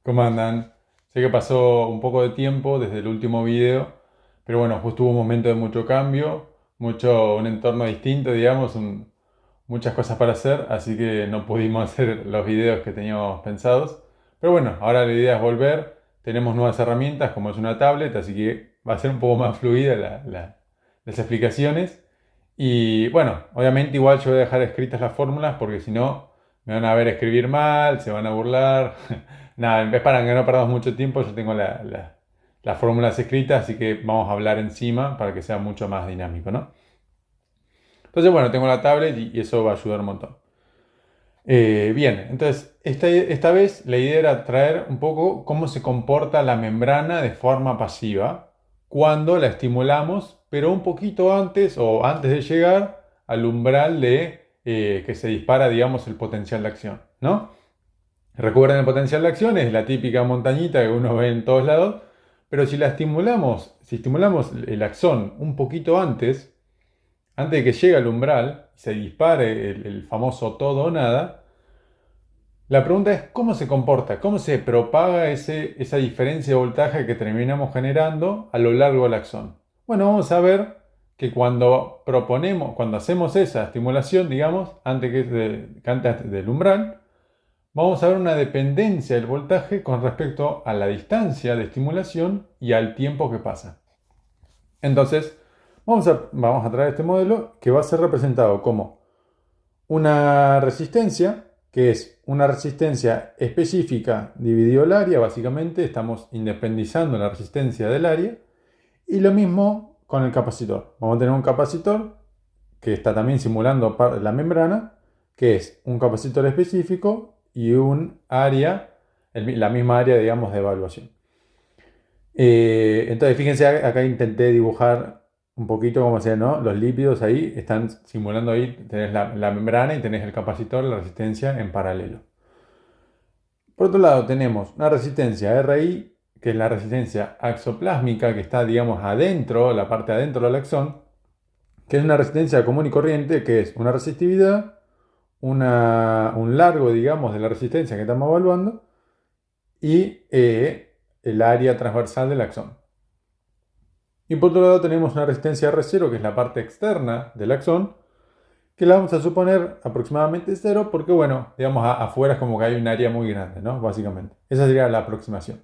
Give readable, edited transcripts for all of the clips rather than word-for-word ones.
¿Cómo andan? Sé que pasó un poco de tiempo desde el último video, pero bueno, justo hubo un momento de mucho cambio, un entorno distinto, digamos, muchas cosas para hacer, así que no pudimos hacer los videos que teníamos pensados. Pero bueno, ahora la idea es volver, tenemos nuevas herramientas como es una tablet, así que va a ser un poco más fluida las explicaciones. Y bueno, obviamente igual yo voy a dejar escritas las fórmulas porque si no me van a ver escribir mal, se van a burlar. Nada, en vez para que no perdamos mucho tiempo, yo tengo las fórmulas escritas, así que vamos a hablar encima para que sea mucho más dinámico, ¿no? Entonces, bueno, tengo la tablet y eso va a ayudar un montón. Bien, entonces, esta vez la idea era traer un poco cómo se comporta la membrana de forma pasiva cuando la estimulamos, pero un poquito antes o antes de llegar al umbral de que se dispara, digamos, el potencial de acción, ¿no? Recuerden, el potencial de acción es la típica montañita que uno ve en todos lados, pero si estimulamos el axón un poquito antes de que llegue al umbral, se dispare el famoso todo o nada, la pregunta es cómo se comporta, cómo se propaga esa diferencia de voltaje que terminamos generando a lo largo del axón. Bueno, vamos a ver que cuando hacemos esa estimulación, digamos, que antes del umbral, vamos a ver una dependencia del voltaje con respecto a la distancia de estimulación y al tiempo que pasa. Entonces, vamos a traer este modelo que va a ser representado como una resistencia, que es una resistencia específica dividido el área, básicamente estamos independizando la resistencia del área, y lo mismo con el capacitor. Vamos a tener un capacitor que está también simulando la membrana, que es un capacitor específico y un área, la misma área, digamos, de evaluación. Entonces, fíjense, acá intenté dibujar un poquito como sea, ¿no? Los lípidos ahí están simulando ahí, tenés la membrana y tenés el capacitor, la resistencia en paralelo. Por otro lado, tenemos una resistencia RI, que es la resistencia axoplásmica, que está, digamos, adentro, la parte adentro del axón, que es una resistencia común y corriente, que es una resistividad, un largo, digamos, de la resistencia que estamos evaluando y el área transversal del axón. Y por otro lado tenemos una resistencia R0, que es la parte externa del axón, que la vamos a suponer aproximadamente cero, porque bueno, digamos, afuera es como que hay un área muy grande, ¿no? Básicamente. Esa sería la aproximación.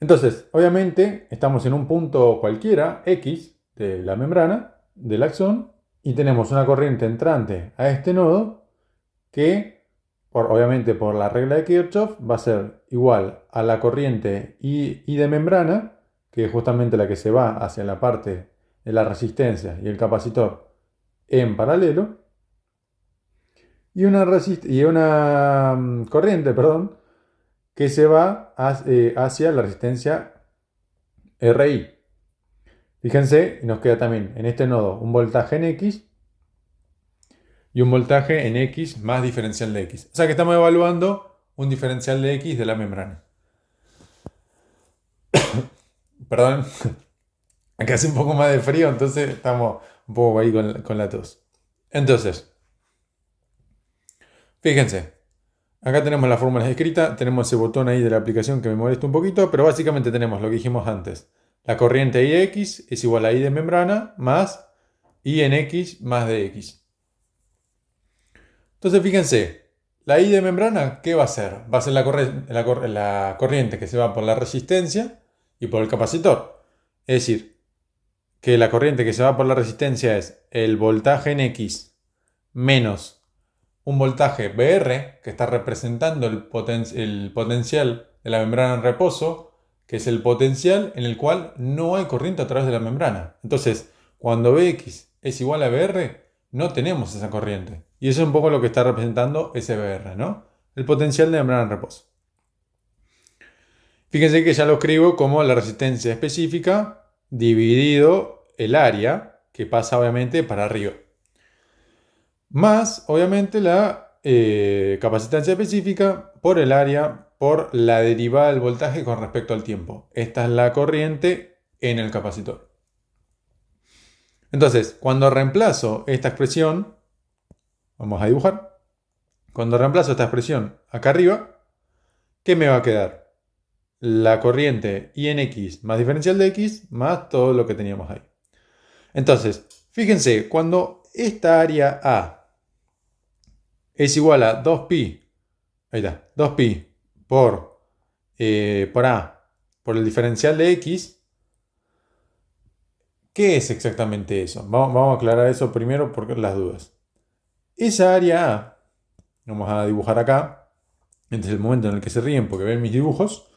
Entonces, obviamente, estamos en un punto cualquiera, X, de la membrana, del axón, y tenemos una corriente entrante a este nodo que, obviamente por la regla de Kirchhoff, va a ser igual a la corriente I de membrana, que es justamente la que se va hacia la parte de la resistencia y el capacitor en paralelo, y una corriente, perdón, que se va hacia la resistencia RI. Fíjense, nos queda también en este nodo un voltaje en X y un voltaje en X más diferencial de X. O sea que estamos evaluando un diferencial de X de la membrana. Perdón, acá hace un poco más de frío, entonces estamos un poco ahí con la tos. Entonces, fíjense, acá tenemos la fórmula escrita, tenemos ese botón ahí de la aplicación que me molesta un poquito, pero básicamente tenemos lo que dijimos antes. La corriente IX es igual a I de membrana más I en X más de X. Entonces, fíjense, la I de membrana, ¿qué va a ser? Va a ser la corriente que se va por la resistencia y por el capacitor. Es decir, que la corriente que se va por la resistencia es el voltaje en X menos un voltaje VR, que está representando el potencial de la membrana en reposo, que es el potencial en el cual no hay corriente a través de la membrana. Entonces, cuando Vx es igual a VR, no tenemos esa corriente. Y eso es un poco lo que está representando ese VR, ¿no? El potencial de membrana en reposo. Fíjense que ya lo escribo como la resistencia específica dividido el área, que pasa obviamente para arriba. Más, obviamente, la capacitancia específica por el área, por la derivada del voltaje con respecto al tiempo. Esta es la corriente en el capacitor. Entonces, cuando reemplazo esta expresión, vamos a dibujar. Cuando reemplazo esta expresión acá arriba, ¿qué me va a quedar? La corriente I en X más diferencial de X más todo lo que teníamos ahí. Entonces, fíjense, cuando esta área A es igual a 2pi, ahí está, 2pi por A, por el diferencial de X, ¿qué es exactamente eso? Vamos a aclarar eso primero por las dudas. Esa área A, vamos a dibujar acá, este es el momento en el que se ríen porque ven mis dibujos.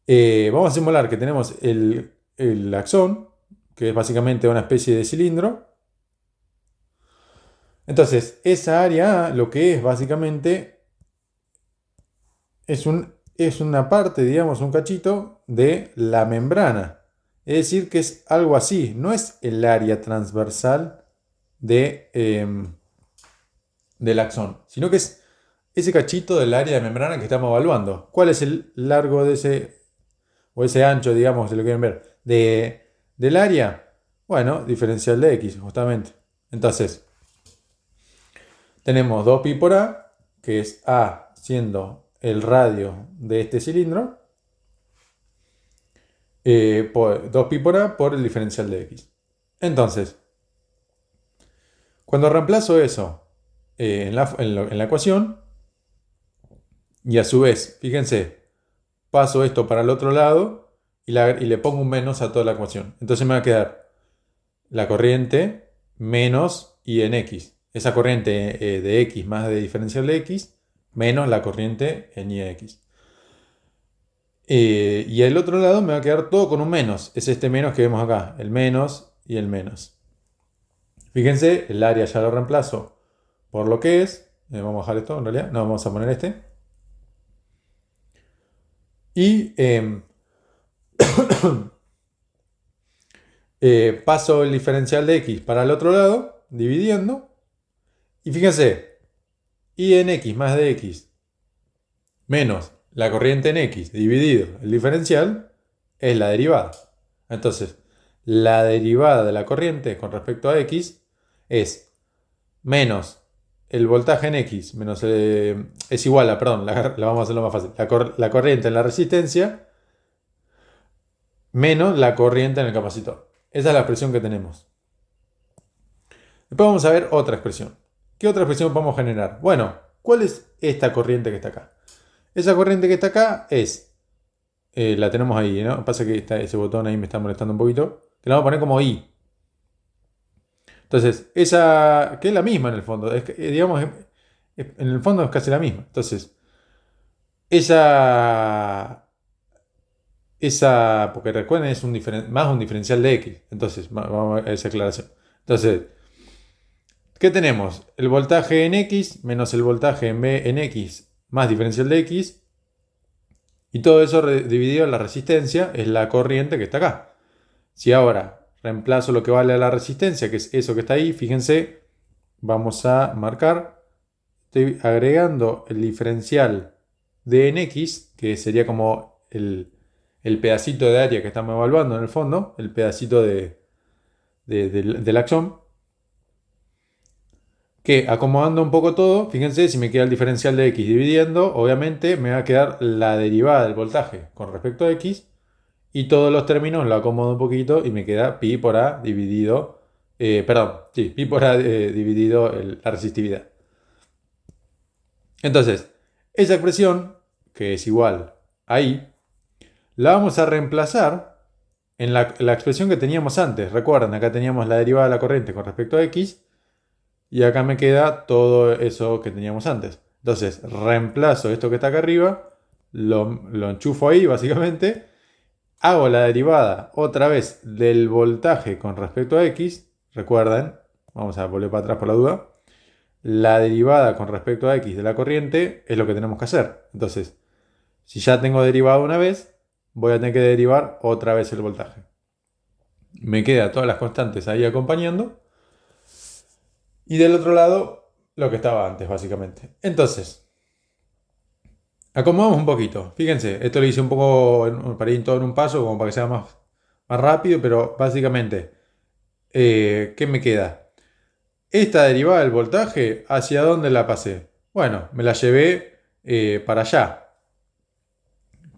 Vamos a simular que tenemos el axón, que es básicamente una especie de cilindro. Entonces, esa área A lo que es básicamente es una parte, digamos, un cachito de la membrana. Es decir, que es algo así, no es el área transversal del axón, sino que es ese cachito del área de membrana que estamos evaluando. ¿Cuál es el largo de o ese ancho, digamos, si lo quieren ver, del área? Bueno, diferencial de X, justamente. Entonces, tenemos 2pi por A, que es A siendo el radio de este cilindro, por 2pi por A por el diferencial de X. Entonces, cuando reemplazo eso en la ecuación, y a su vez, fíjense, paso esto para el otro lado y le pongo un menos a toda la ecuación. Entonces me va a quedar la corriente menos I en X. Esa corriente de X más de diferencial de X menos la corriente en I en X. Y el otro lado me va a quedar todo con un menos. Es este menos que vemos acá. El menos y el menos. Fíjense, el área ya lo reemplazo por lo que es. Vamos a bajar esto en realidad. No, vamos a poner este. Y paso el diferencial de X para el otro lado, dividiendo. Y fíjense, I en X más de X menos la corriente en X dividido el diferencial es la derivada. Entonces, la derivada de la corriente con respecto a X es menos el voltaje en X, menos es igual a, perdón, vamos a hacerlo más fácil, la corriente en la resistencia menos la corriente en el capacitor. Esa es la expresión que tenemos. Después vamos a ver otra expresión. ¿Qué otra expresión podemos generar? Bueno, ¿cuál es esta corriente que está acá? Esa corriente que está acá es, la tenemos ahí, ¿no? Pasa que ese botón ahí me está molestando un poquito. Que la vamos a poner como I. Entonces, esa, que es la misma en el fondo, digamos, en el fondo es casi la misma. Entonces, porque recuerden, es más un diferencial de X. Entonces, vamos a ver esa aclaración. Entonces, ¿qué tenemos? El voltaje en X menos el voltaje en B en X más diferencial de X. Y todo eso dividido en la resistencia es la corriente que está acá. Si ahora reemplazo lo que vale a la resistencia, que es eso que está ahí, fíjense, vamos a marcar. Estoy agregando el diferencial de en X, que sería como el pedacito de área que estamos evaluando en el fondo, el pedacito del axón. Que acomodando un poco todo, fíjense, si me queda el diferencial de X dividiendo, obviamente me va a quedar la derivada del voltaje con respecto a X. Y todos los términos lo acomodo un poquito y me queda pi por A dividido, pi por A dividido la resistividad. Entonces, esa expresión, que es igual a I, la vamos a reemplazar en la expresión que teníamos antes. Recuerden, acá teníamos la derivada de la corriente con respecto a X. Y acá me queda todo eso que teníamos antes. Entonces, reemplazo esto que está acá arriba, lo enchufo ahí básicamente, hago la derivada otra vez del voltaje con respecto a X. Recuerden, vamos a volver para atrás por la duda. La derivada con respecto a X de la corriente es lo que tenemos que hacer. Entonces, si ya tengo derivado una vez, voy a tener que derivar otra vez el voltaje. Me quedan todas las constantes ahí acompañando. Y del otro lado, lo que estaba antes, básicamente. Entonces, acomodamos un poquito. Fíjense, esto lo hice un poco para ir todo en un paso, como para que sea más rápido, pero básicamente, ¿qué me queda? Esta derivada del voltaje, ¿hacia dónde la pasé? Bueno, me la llevé para allá.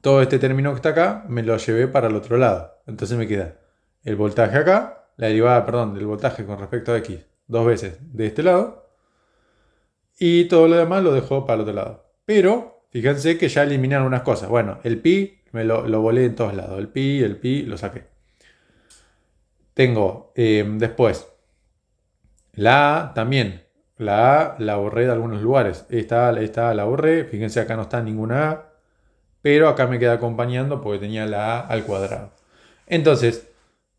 todo este término que está acá me lo llevé para el otro lado. Entonces me queda el voltaje acá, la derivada, perdón, del voltaje con respecto a X, dos veces de este lado. Y todo lo demás lo dejo para el otro lado. Pero fíjense que ya eliminan unas cosas. Bueno, el pi me lo volé en todos lados. El pi, lo saqué. Tengo después la A también. La A la borré de algunos lugares. Esta A la borré. Fíjense acá no está ninguna A. Pero acá me queda acompañando porque tenía la A al cuadrado. Entonces,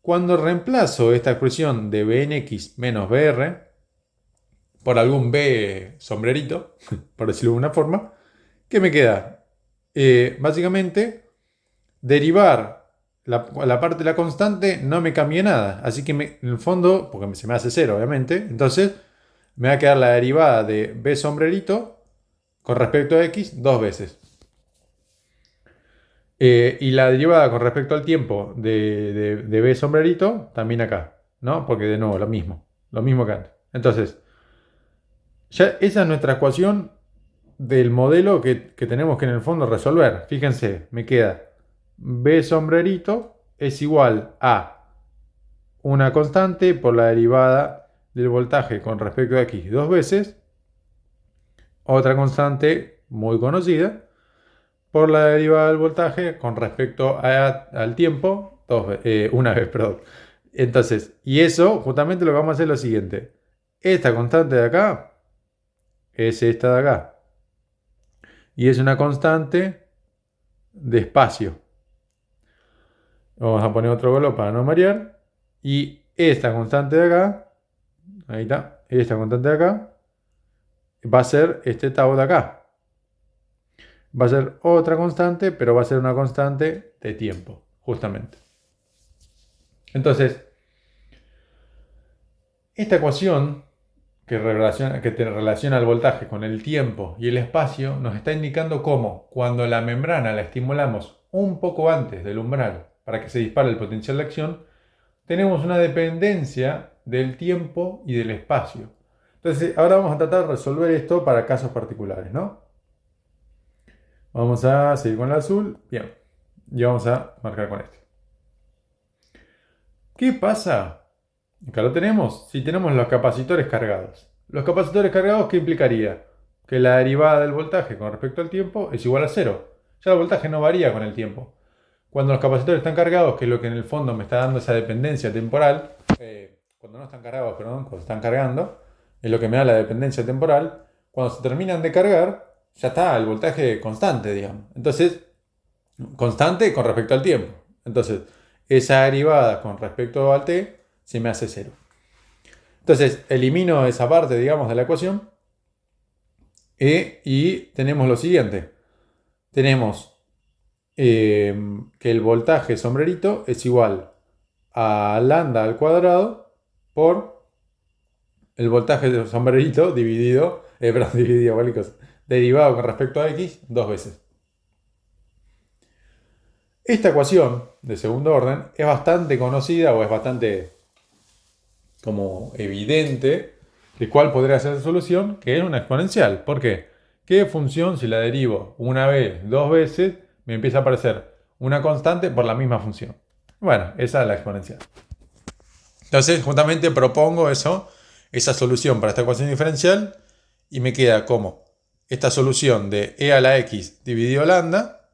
cuando reemplazo esta expresión de b en x menos br por algún b sombrerito, por decirlo de una forma, ¿qué me queda? Básicamente, derivar la parte de la constante no me cambia nada. Así que en el fondo, porque se me hace cero, obviamente, entonces me va a quedar la derivada de b sombrerito con respecto a x dos veces. Y la derivada con respecto al tiempo de b sombrerito también acá, ¿no? Porque de nuevo, lo mismo que antes. Entonces, ya esa es nuestra ecuación del modelo que tenemos que en el fondo resolver. Fíjense, me queda b sombrerito es igual a una constante por la derivada del voltaje con respecto a x dos veces, otra constante muy conocida por la derivada del voltaje con respecto al tiempo una vez, perdón. Entonces, y eso justamente lo que vamos a hacer es lo siguiente. Esta constante de acá es esta de acá. Y es una constante de espacio. Vamos a poner otro color para no marear. Y esta constante de acá, ahí está, esta constante de acá, va a ser este tau de acá. Va a ser otra constante, pero va a ser una constante de tiempo, justamente. Entonces, esta ecuación te relaciona el voltaje con el tiempo y el espacio nos está indicando cómo, cuando la membrana la estimulamos un poco antes del umbral para que se dispare el potencial de acción, tenemos una dependencia del tiempo y del espacio. Entonces, ahora vamos a tratar de resolver esto para casos particulares, ¿no? Vamos a seguir con el azul. Bien. Y vamos a marcar con este. ¿Qué pasa? Acá lo tenemos. Si tenemos los capacitores cargados. Los capacitores cargados, ¿qué implicaría? Que la derivada del voltaje con respecto al tiempo es igual a cero. Ya el voltaje no varía con el tiempo. Cuando los capacitores están cargados, que es lo que en el fondo me está dando esa dependencia temporal, cuando no están cargados, perdón, cuando están cargando, es lo que me da la dependencia temporal. Cuando se terminan de cargar, ya está el voltaje constante, digamos. Entonces, constante con respecto al tiempo. Entonces, esa derivada con respecto al t se me hace cero. Entonces, elimino esa parte, digamos, de la ecuación. Y tenemos lo siguiente. Tenemos que el voltaje sombrerito es igual a lambda al cuadrado por el voltaje de sombrerito dividido, cualquier cosa, derivado con respecto a x dos veces. Esta ecuación de segundo orden es bastante conocida o es bastante como evidente de cuál podría ser la solución, que es una exponencial. ¿Por qué? ¿Qué función si la derivo una vez, dos veces, me empieza a aparecer una constante por la misma función? Bueno, esa es la exponencial. Entonces, justamente propongo esa solución para esta ecuación diferencial y me queda como esta solución de e a la x dividido lambda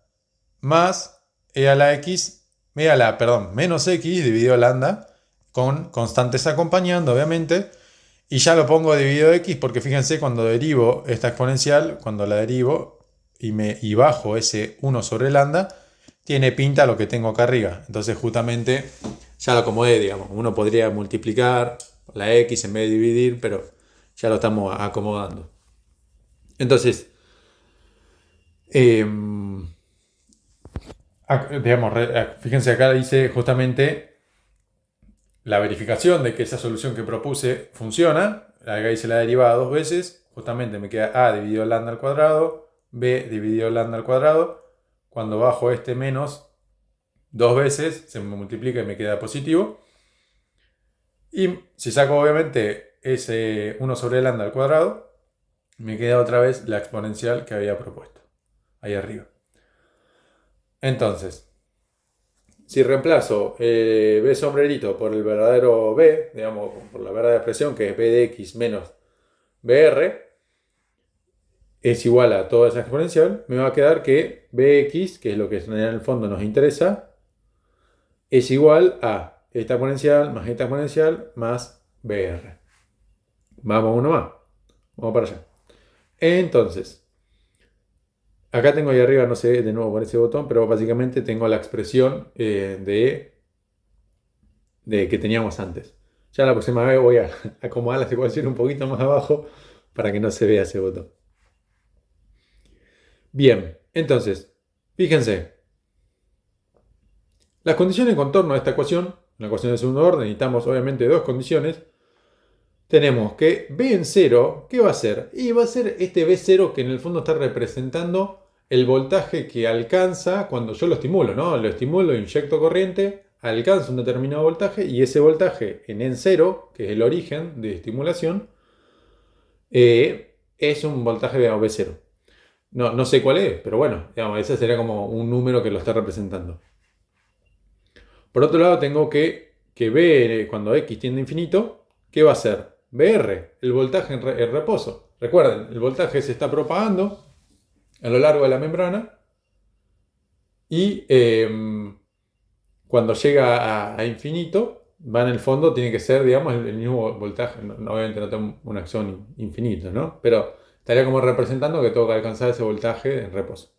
más menos x dividido lambda con constantes acompañando, obviamente, y ya lo pongo dividido de x porque fíjense, cuando derivo esta exponencial, cuando la derivo y bajo ese 1 sobre lambda, tiene pinta lo que tengo acá arriba. Entonces justamente ya lo acomodé, digamos. Uno podría multiplicar la x en vez de dividir, pero ya lo estamos acomodando. Entonces, digamos, fíjense acá dice justamente la verificación de que esa solución que propuse funciona. Acá hice la derivada dos veces. Justamente me queda a dividido lambda al cuadrado, b dividido lambda al cuadrado. Cuando bajo este menos dos veces, se me multiplica y me queda positivo. Y si saco obviamente ese 1 sobre lambda al cuadrado, me queda otra vez la exponencial que había propuesto, ahí arriba. Entonces, si reemplazo B sombrerito por el verdadero B, digamos, por la verdadera expresión que es B de X menos BR, es igual a toda esa exponencial, me va a quedar que BX, que es lo que en el fondo nos interesa, es igual a esta exponencial más BR. Vamos uno más. Vamos para allá. Entonces, acá tengo ahí arriba, no sé de nuevo por ese botón, pero básicamente tengo la expresión de que teníamos antes. Ya la próxima vez voy a acomodar las ecuaciones un poquito más abajo para que no se vea ese botón. Bien, entonces, fíjense. Las condiciones en contorno de esta ecuación, una ecuación de segundo orden, necesitamos obviamente dos condiciones. Tenemos que B en 0, ¿qué va a ser? Y va a ser este B0 que en el fondo está representando el voltaje que alcanza cuando yo lo estimulo, ¿no? Lo estimulo, inyecto corriente, alcanza un determinado voltaje y ese voltaje en N0, que es el origen de estimulación, es un voltaje de B0. No sé cuál es, pero bueno, digamos, ese sería como un número que lo está representando. Por otro lado, tengo que B, cuando X tiende a infinito, ¿qué va a ser? BR, el voltaje en reposo. Recuerden, el voltaje se está propagando a lo largo de la membrana y cuando llega a infinito, va en el fondo, tiene que ser, digamos, el mismo voltaje. Obviamente no tengo una acción infinita, ¿no? Pero estaría como representando que tengo que alcanzar ese voltaje en reposo.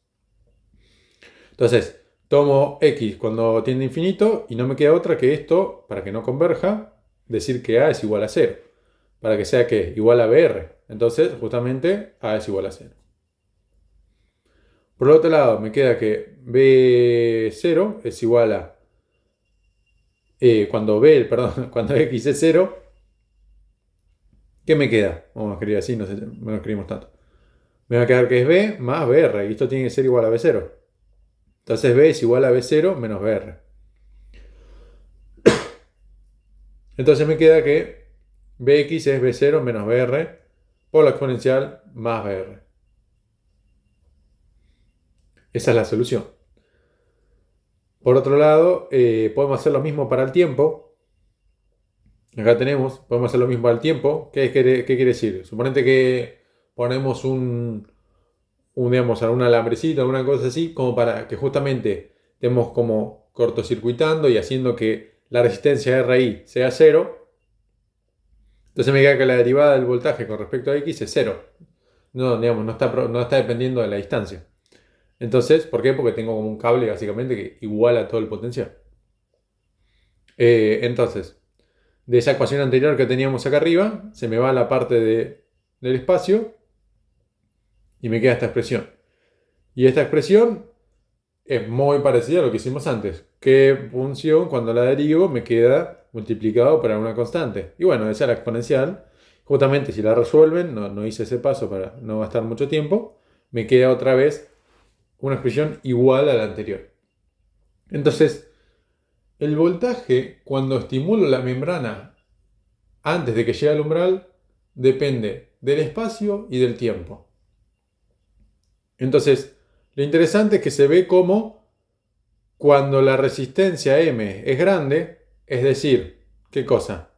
Entonces, tomo X cuando tiende a infinito y no me queda otra que esto, para que no converja, decir que A es igual a 0. Para que sea que igual a BR. Entonces, justamente, A es igual a 0. Por el otro lado, me queda que B0 es igual a... cuando X es 0, ¿qué me queda? Vamos a escribir así, no lo escribimos tanto. Me va a quedar que es B más BR, y esto tiene que ser igual a B0. Entonces B es igual a B0 menos BR. Entonces me queda que Bx es B0 menos BR por la exponencial más BR. Esa es la solución. Por otro lado, podemos hacer lo mismo para el tiempo. Acá podemos hacer lo mismo para el tiempo. ¿Qué quiere decir? Suponete que ponemos digamos, algún alambrecito, alguna cosa así, como para que justamente estemos como cortocircuitando y haciendo que la resistencia RI sea 0. Entonces me queda que la derivada del voltaje con respecto a X es 0. No, digamos, no está dependiendo de la distancia. Entonces, ¿por qué? Porque tengo como un cable básicamente que iguala todo el potencial. Entonces, de esa ecuación anterior que teníamos acá arriba, se me va la parte del espacio y me queda esta expresión. Y esta expresión es muy parecida a lo que hicimos antes. ¿Qué función cuando la derivo me queda multiplicado por una constante? Y bueno, esa es la exponencial. Justamente si la resuelven, no hice ese paso para no gastar mucho tiempo, me queda otra vez una expresión igual a la anterior. Entonces, el voltaje cuando estimulo la membrana antes de que llegue al umbral depende del espacio y del tiempo. Entonces, lo interesante es que se ve como cuando la resistencia M es grande, es decir, ¿qué cosa?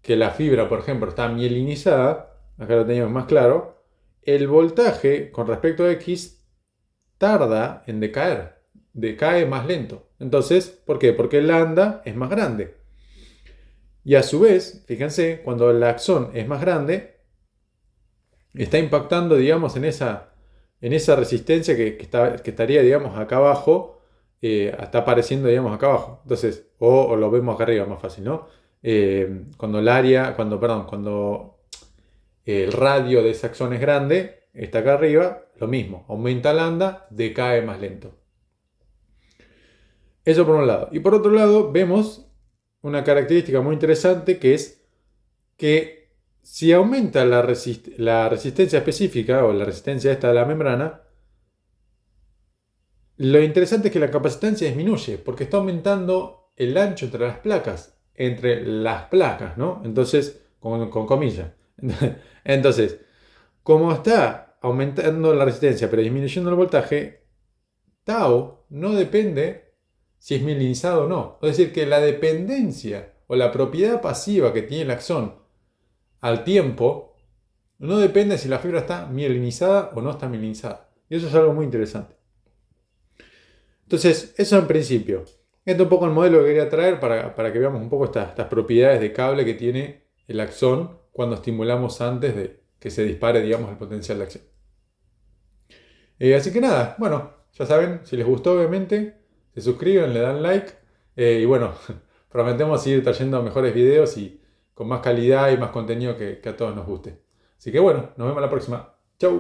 Que la fibra, por ejemplo, está mielinizada, acá lo teníamos más claro, el voltaje con respecto a X tarda en decae más lento. Entonces, ¿por qué? Porque el lambda es más grande. Y a su vez, fíjense, cuando el axón es más grande, está impactando, digamos, en esa resistencia que estaría, digamos, acá abajo, está apareciendo, digamos, acá abajo. Entonces, o lo vemos acá arriba, más fácil, ¿no? Cuando el radio de ese axón es grande, está acá arriba, lo mismo, aumenta lambda, decae más lento. Eso por un lado. Y por otro lado, vemos una característica muy interesante que es que si aumenta la resistencia específica o la resistencia esta de la membrana, lo interesante es que la capacitancia disminuye porque está aumentando el ancho entre las placas, ¿no? Entonces, con comillas. Entonces, como está aumentando la resistencia pero disminuyendo el voltaje, tau no depende si es mielinizado o no. Es decir, que la dependencia o la propiedad pasiva que tiene el axón al tiempo no depende si la fibra está mielinizada o no está mielinizada. Y eso es algo muy interesante. Entonces, eso en principio. Este es un poco el modelo que quería traer para que veamos un poco estas propiedades de cable que tiene el axón cuando estimulamos antes de que se dispare, digamos, el potencial de acción. Así que nada, bueno, ya saben, si les gustó obviamente, se suscriben, le dan like y bueno, prometemos seguir trayendo mejores videos y con más calidad y más contenido que a todos nos guste. Así que bueno, nos vemos la próxima. Chau.